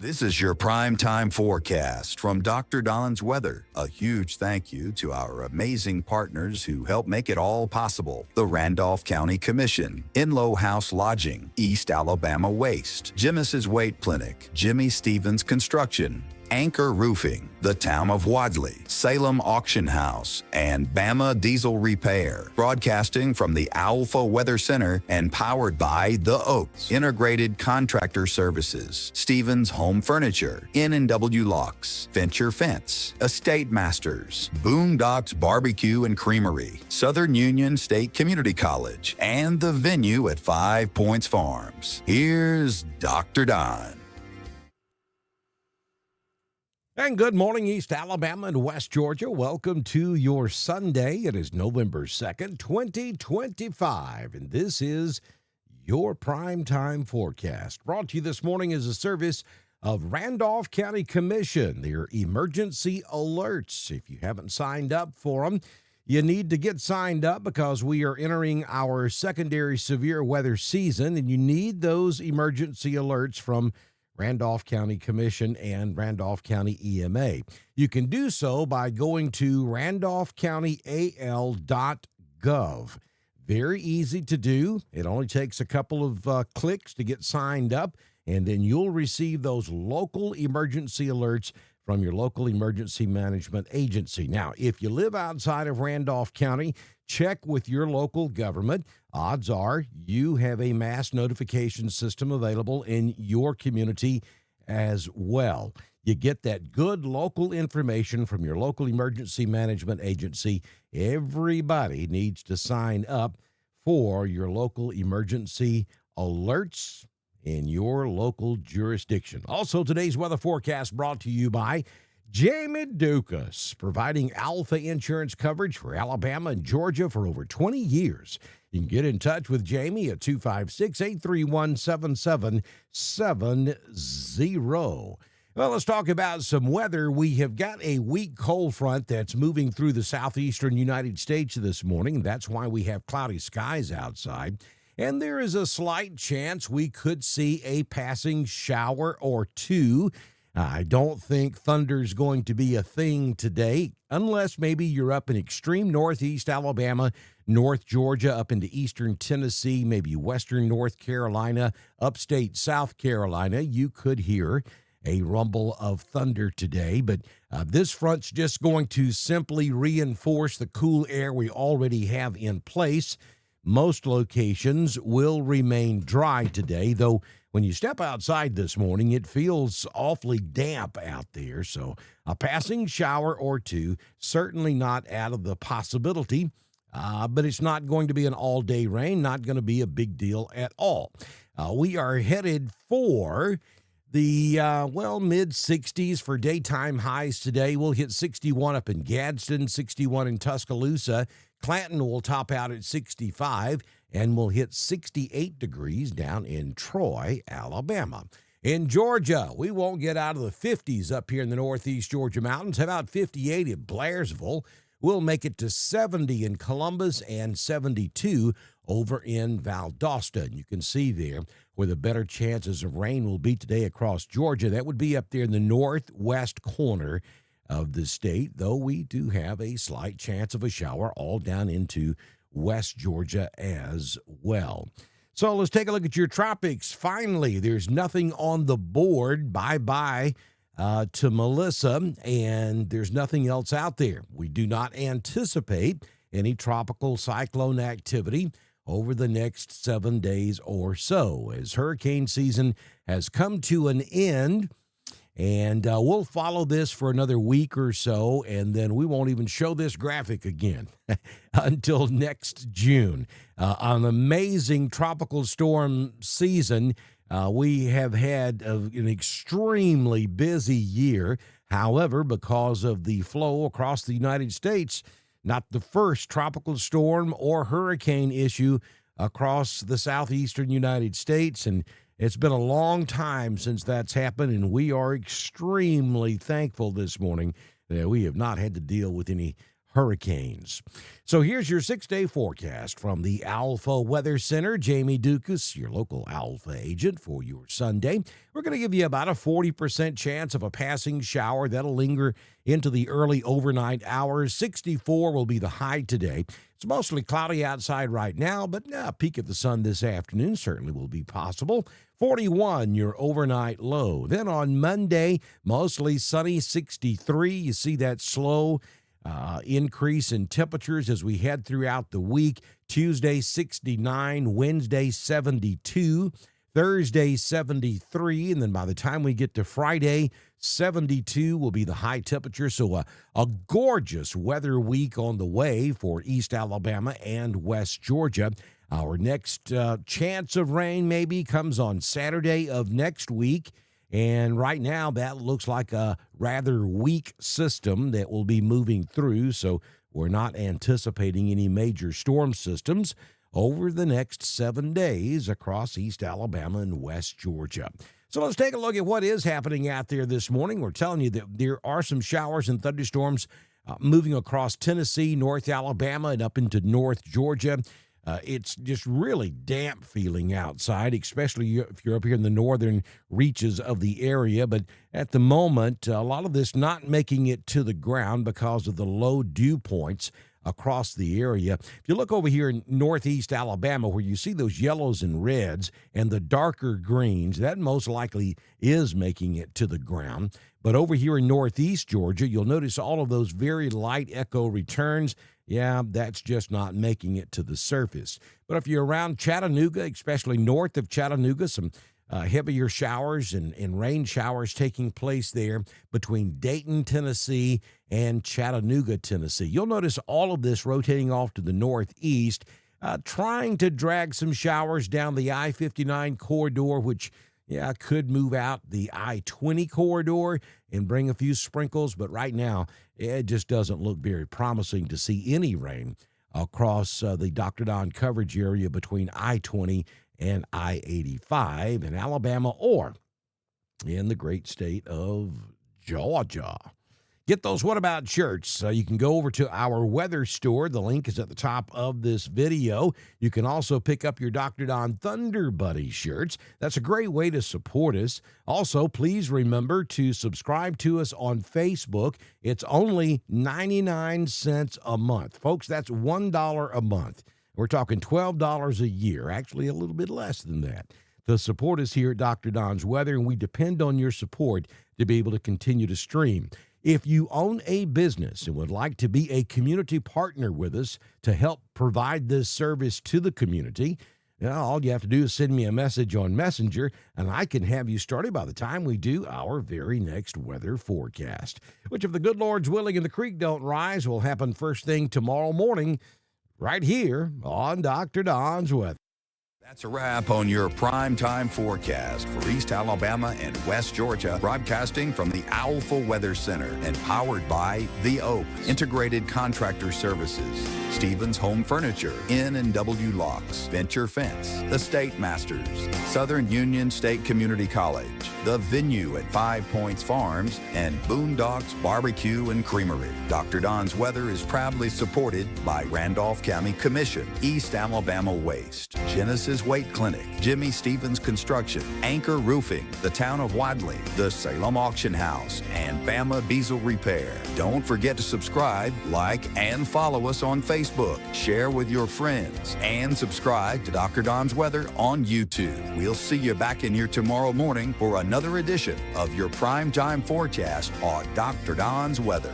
This is your prime time forecast from Dr. Don's Weather. A huge thank you to our amazing partners who help make it all possible. The Randolph County Commission, Inlow House Lodging, East Alabama Waste, Jimis's Weight Clinic, Jimmy Stevens Construction, Anchor Roofing, the Town of Wadley, Salem Auction House, and Bama Diesel Repair. Broadcasting from the Alpha Weather Center and powered by The Oaks, Integrated Contractor Services, Stevens Home Furniture, N&W Locks, Venture Fence, Estate Masters, Boondocks Barbecue and Creamery, Southern Union State Community College, and the venue at 5 Points Farms. Here's Dr. Don. And good morning, East Alabama and West Georgia. Welcome to your Sunday. It is November 2nd, 2025, and this is your primetime forecast. Brought to you this morning as a service of Randolph County Commission, their emergency alerts. If you haven't signed up for them, you need to get signed up because we are entering our secondary severe weather season, and you need those emergency alerts from Randolph County Commission and Randolph County EMA. You can do so by going to randolphcountyal.gov. Very easy to do. It only takes a couple of clicks to get signed up, and then you'll receive those local emergency alerts from your local emergency management agency. Now, if you live outside of Randolph County, check with your local government. Odds are you have a mass notification system available in your community as well. You get that good local information from your local emergency management agency. Everybody needs to sign up for your local emergency alerts in your local jurisdiction. Also, today's weather forecast brought to you by Jamie Dukas, providing Alpha insurance coverage for Alabama and Georgia for over 20 years. You can get in touch with Jamie at 256-831-7770. Well, let's talk about some weather. We have got a weak cold front that's moving through the southeastern United States this morning. That's why we have cloudy skies outside. And there is a slight chance we could see a passing shower or two. I don't think thunder's going to be a thing today, unless maybe you're up in extreme northeast Alabama, North Georgia, up into eastern Tennessee, maybe western North Carolina, upstate South Carolina. You could hear a rumble of thunder today, but this front's just going to simply reinforce the cool air we already have in place. Most locations will remain dry today, though when you step outside this morning, it feels awfully damp out there. So a passing shower or two, certainly not out of the possibility, but it's not going to be an all-day rain, not going to be a big deal at all. We are headed for the, mid-60s for daytime highs today. We'll hit 61 up in Gadsden, 61 in Tuscaloosa. Clanton will top out at 65, and we'll hit 68 degrees down in Troy, Alabama. In Georgia, we won't get out of the 50s up here in the northeast Georgia mountains. How about 58 in Blairsville? We'll make it to 70 in Columbus and 72 over in Valdosta. And you can see there where the better chances of rain will be today across Georgia. That would be up there in the northwest corner of the state, though we do have a slight chance of a shower all down into West Georgia as well. So let's take a look at your tropics. Finally, there's nothing on the board. Bye-bye to Melissa, and there's nothing else out there. We do not anticipate any tropical cyclone activity over the next 7 days or so, as hurricane season has come to an end. And we'll follow this for another week or so, and then we won't even show this graphic again until next June. An amazing tropical storm season. We have had an extremely busy year. However, because of the flow across the United States, not the first tropical storm or hurricane issue across the southeastern United States, and it's been a long time since that's happened, and we are extremely thankful this morning that we have not had to deal with any hurricanes. So here's your 6-day forecast from the Alpha Weather Center. Jamie Dukas, your local Alpha agent for your Sunday. We're going to give you about a 40% chance of a passing shower that'll linger into the early overnight hours. 64 will be the high today. It's mostly cloudy outside right now, but a peek of the sun this afternoon certainly will be possible. 41, your overnight low. Then on Monday, mostly sunny, 63. You see that slow increase in temperatures as we head throughout the week. Tuesday, 69. Wednesday, 72. Thursday, 73. And then by the time we get to Friday, 72 will be the high temperature. So a gorgeous weather week on the way for East Alabama and West Georgia. Our next chance of rain maybe comes on Saturday of next week. And right now, that looks like a rather weak system that will be moving through. So we're not anticipating any major storm systems over the next 7 days across East Alabama and West Georgia. So let's take a look at what is happening out there this morning. We're telling you that there are some showers and thunderstorms moving across Tennessee, North Alabama, and up into North Georgia. It's just really damp feeling outside, especially if you're up here in the northern reaches of the area. But at the moment, a lot of this not making it to the ground because of the low dew points across the area. If you look over here in northeast Alabama, where you see those yellows and reds and the darker greens, that most likely is making it to the ground. But over here in northeast Georgia, you'll notice all of those very light echo returns. Yeah, that's just not making it to the surface. But if you're around Chattanooga, especially north of Chattanooga, some heavier showers and rain showers taking place there between Dayton, Tennessee, and Chattanooga, Tennessee. You'll notice all of this rotating off to the northeast, trying to drag some showers down the I-59 corridor, which could move out the I-20 corridor and bring a few sprinkles. But right now, it just doesn't look very promising to see any rain across the Dr. Don coverage area between I-20 and I-85 in Alabama or in the great state of Georgia. Get those What About shirts. You can go over to our weather store. The link is at the top of this video. You can also pick up your Dr. Don Thunder Buddy shirts. That's a great way to support us. Also, please remember to subscribe to us on Facebook. It's only 99 cents a month. Folks, that's $1 a month. We're talking $12 a year, actually a little bit less than that, to support us here at Dr. Don's Weather, and we depend on your support to be able to continue to stream. If you own a business and would like to be a community partner with us to help provide this service to the community, all you have to do is send me a message on Messenger, and I can have you started by the time we do our very next weather forecast, which, if the good Lord's willing and the creek don't rise, will happen first thing tomorrow morning right here on Dr. Don's Weather. That's a wrap on your primetime forecast for East Alabama and West Georgia, broadcasting from the Alpha Weather Center and powered by The Oaks, Integrated Contractor Services, Stevens Home Furniture, N&W Locks, Venture Fence, The State Masters, Southern Union State Community College, The Venue at 5 Points Farms, and Boondocks Barbecue and Creamery. Dr. Don's Weather is proudly supported by Randolph County Commission, East Alabama Waste, Genesis Weight Clinic, Jimmy Stevens Construction, Anchor Roofing, the Town of Wadley, the Salem Auction House, and Bama Diesel Repair. Don't forget to subscribe, like, and follow us on Facebook. Share with your friends, and subscribe to Dr. Don's Weather on YouTube. We'll see you back in here tomorrow morning for another edition of your primetime forecast on Dr. Don's Weather.